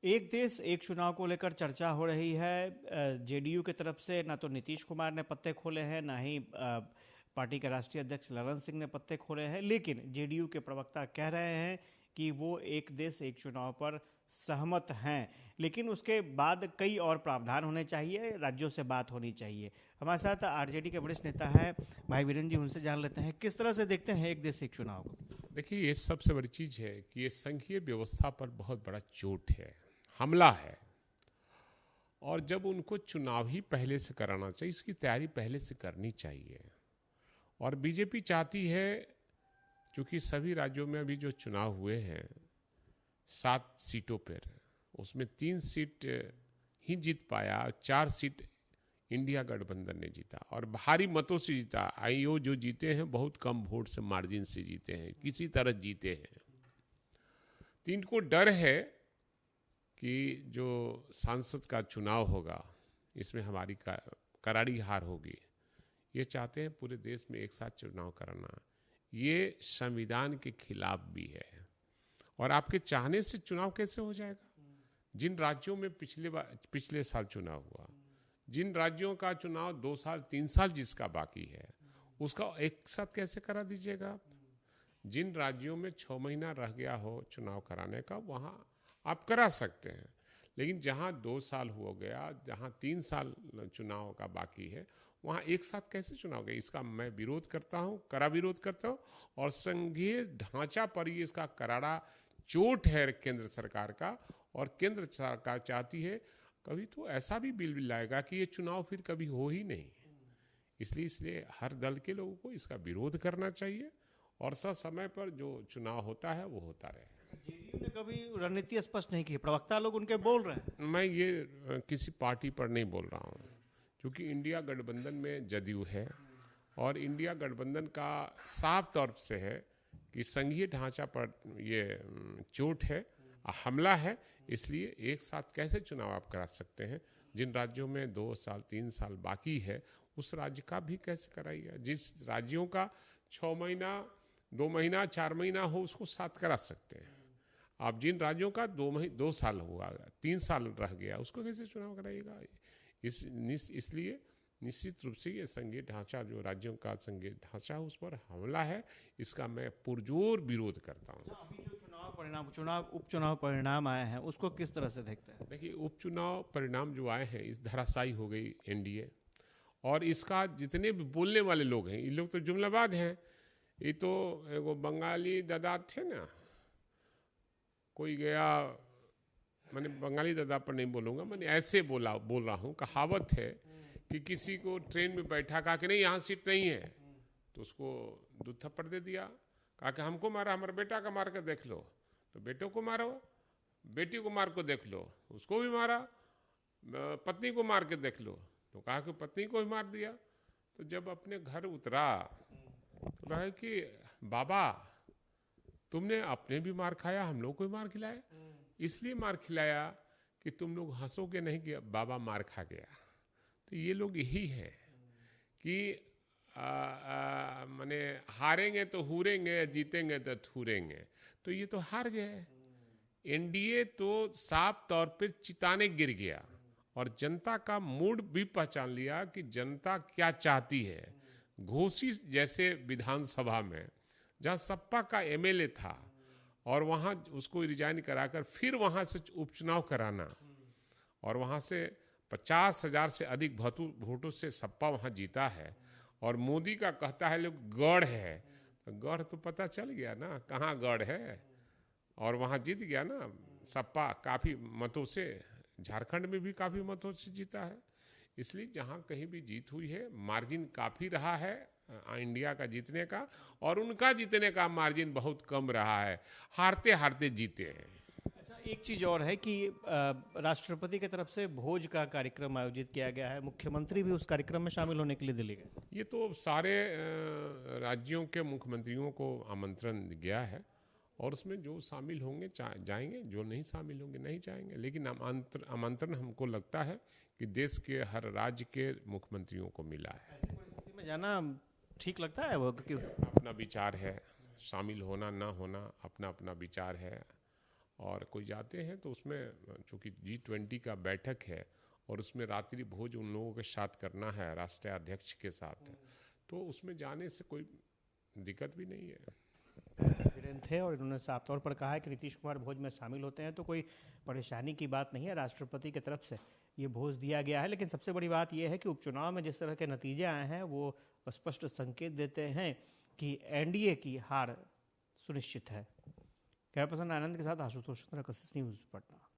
एक देश एक चुनाव को लेकर चर्चा हो रही है। जेडीयू की तरफ से ना तो नीतीश कुमार ने पत्ते खोले हैं, ना ही पार्टी के राष्ट्रीय अध्यक्ष ललन सिंह ने पत्ते खोले हैं, लेकिन जेडीयू के प्रवक्ता कह रहे हैं कि वो एक देश एक चुनाव पर सहमत हैं, लेकिन उसके बाद कई और प्रावधान होने चाहिए, राज्यों से बात होनी चाहिए। हमारे साथ आरजेडी के वरिष्ठ नेता हैं भाई वीरेंद्र जी, उनसे जान लेते हैं किस तरह से देखते हैं एक देश एक चुनाव को। देखिए, ये सबसे बड़ी चीज़ है कि ये संघीय व्यवस्था पर बहुत बड़ा चोट है, हमला है। और जब उनको चुनाव ही पहले से कराना चाहिए, इसकी तैयारी पहले से करनी चाहिए। और बीजेपी चाहती है, क्योंकि सभी राज्यों में अभी जो चुनाव हुए हैं 7 सीटों पर, उसमें 3 सीट ही जीत पाया, 4 सीट इंडिया गठबंधन ने जीता और भारी मतों से जीता। आईओ जो जीते हैं बहुत कम वोट से मार्जिन से जीते हैं, किसी तरह जीते हैं। तो इनको डर है कि जो सांसद का चुनाव होगा इसमें हमारी करारी हार होगी। ये चाहते हैं पूरे देश में एक साथ चुनाव कराना। ये संविधान के खिलाफ भी है। और आपके चाहने से चुनाव कैसे हो जाएगा? जिन राज्यों में पिछले साल चुनाव हुआ, जिन राज्यों का चुनाव 2 साल 3 साल जिसका बाकी है, उसका एक साथ कैसे करा दीजिएगा आप? जिन राज्यों में 6 महीना रह गया हो चुनाव कराने का, वहाँ आप करा सकते हैं। लेकिन जहाँ 2 साल हो गया, जहाँ 3 साल चुनाव का बाकी है, वहाँ एक साथ कैसे चुनाव गए? इसका मैं विरोध करता हूँ, कड़ा विरोध करता हूँ। और संघीय ढांचा पर ही इसका करारा चोट है केंद्र सरकार का। और केंद्र सरकार चाहती है कभी तो ऐसा भी बिल लाएगा कि ये चुनाव फिर कभी हो ही नहीं। इसलिए हर दल के लोगों को इसका विरोध करना चाहिए और समय पर जो चुनाव होता है वो होता रहे। जेडीयू ने कभी रणनीति स्पष्ट नहीं की, प्रवक्ता लोग उनके बोल रहे हैं। मैं ये किसी पार्टी पर नहीं बोल रहा हूँ, क्योंकि इंडिया गठबंधन में जदयू है और इंडिया गठबंधन का साफ तौर से है कि संघीय ढांचा पर ये चोट है, हमला है। इसलिए एक साथ कैसे चुनाव आप करा सकते हैं? जिन राज्यों में 2 साल 3 साल बाकी है, उस राज्य का भी कैसे कराइएगा? जिस राज्यों का 6 महीना 2 महीना 4 महीना हो, उसको साथ करा सकते हैं आप। जिन राज्यों का 2 साल हुआ, 3 साल रह गया, उसको कैसे चुनाव कराइएगा? इसलिए निश्चित रूप से ये संघीय ढांचा, जो राज्यों का संघीय ढांचा उस पर हमला है। इसका मैं पुरजोर विरोध करता हूँ। अभी जो उपचुनाव परिणाम आए हैं, उसको किस तरह से देखते हैं? देखिए, उपचुनाव परिणाम जो आए हैं, इस धराशायी हो गई एनडीए। और इसका जितने भी बोलने वाले लोग हैं, ये लोग तो जुमलाबाज हैं। ये तो एगो बंगाली दादा थे ना, कोई गया, मैंने बंगाली दादा पर नहीं बोलूँगा, मैंने ऐसे बोल रहा हूँ। कहावत है कि किसी को ट्रेन में बैठा, कहा कि नहीं यहाँ सीट नहीं है, तो उसको 2 थप्पड़ दे दिया। कहा कि हमको मारा, हमारे बेटा का मार कर देख लो, तो बेटों को मारो। बेटी को मार को देख लो, उसको भी मारा। पत्नी को मार के देख लो, तो कहा कि पत्नी को भी मार दिया। तो जब अपने घर उतरा तो कहा कि बाबा, तुमने अपने भी मार खाया, हम लोग को भी मार खिलाया। इसलिए मार खिलाया कि तुम लोग हंसोगे नहीं कि बाबा मार खा गया। तो ये लोग यही है कि माने हारेंगे तो हुरेंगे, जीतेंगे तो थूरेंगे। तो ये तो हार गए। एनडीए तो साफ तौर पर चिताने गिर गया और जनता का मूड भी पहचान लिया कि जनता क्या चाहती है। घोसी जैसे विधानसभा में जहाँ सपा का एमएलए था और वहाँ उसको रिजाइन कराकर फिर वहाँ से उपचुनाव कराना, और वहाँ से 50,000 से अधिक वोटों से सपा वहाँ जीता है। और मोदी का कहता है लोग गढ़ है, तो गढ़ तो पता चल गया ना कहाँ गढ़ है। और वहाँ जीत गया ना सपा काफ़ी मतों से, झारखंड में भी काफ़ी मतों से जीता है। इसलिए जहाँ कहीं भी जीत हुई है, मार्जिन काफ़ी रहा है इंडिया का जीतने का, और उनका जीतने का मार्जिन बहुत कम रहा है। हारते हारते जीते हैं। अच्छा, एक चीज़ और है कि राष्ट्रपति की तरफ से भोज का कार्यक्रम आयोजित किया गया है, मुख्यमंत्री भी उस कार्यक्रम में शामिल होने के लिए दिल्ली गए। ये तो सारे राज्यों के मुख्यमंत्रियों को आमंत्रण गया है और उसमें जो शामिल होंगे जाएंगे, जो नहीं शामिल होंगे नहीं जाएंगे। लेकिन आमंत्रण हमको लगता है कि देश के हर राज्य के मुख्यमंत्रियों को मिला है। ऐसी परिस्थिति में जाना ठीक लगता है वो? क्योंकि अपना विचार है, शामिल होना ना होना अपना अपना विचार है। और कोई जाते हैं तो उसमें चूँकि G20 का बैठक है और उसमें रात्रि भोज उन लोगों के साथ करना है राष्ट्रीय अध्यक्ष के साथ, तो उसमें जाने से कोई दिक्कत भी नहीं है। वीरेंद्र थे और इन्होंने साफ तौर पर कहा है कि नीतीश कुमार भोज में शामिल होते हैं तो कोई परेशानी की बात नहीं है, राष्ट्रपति की तरफ से ये भोज दिया गया है। लेकिन सबसे बड़ी बात यह है कि उपचुनाव में जिस तरह के नतीजे आए हैं वो स्पष्ट संकेत देते हैं कि एनडीए की हार सुनिश्चित है। कैमरा पर्सन आनंद के साथ आशुतोष चंद्र, कशिश न्यूज़, पटना।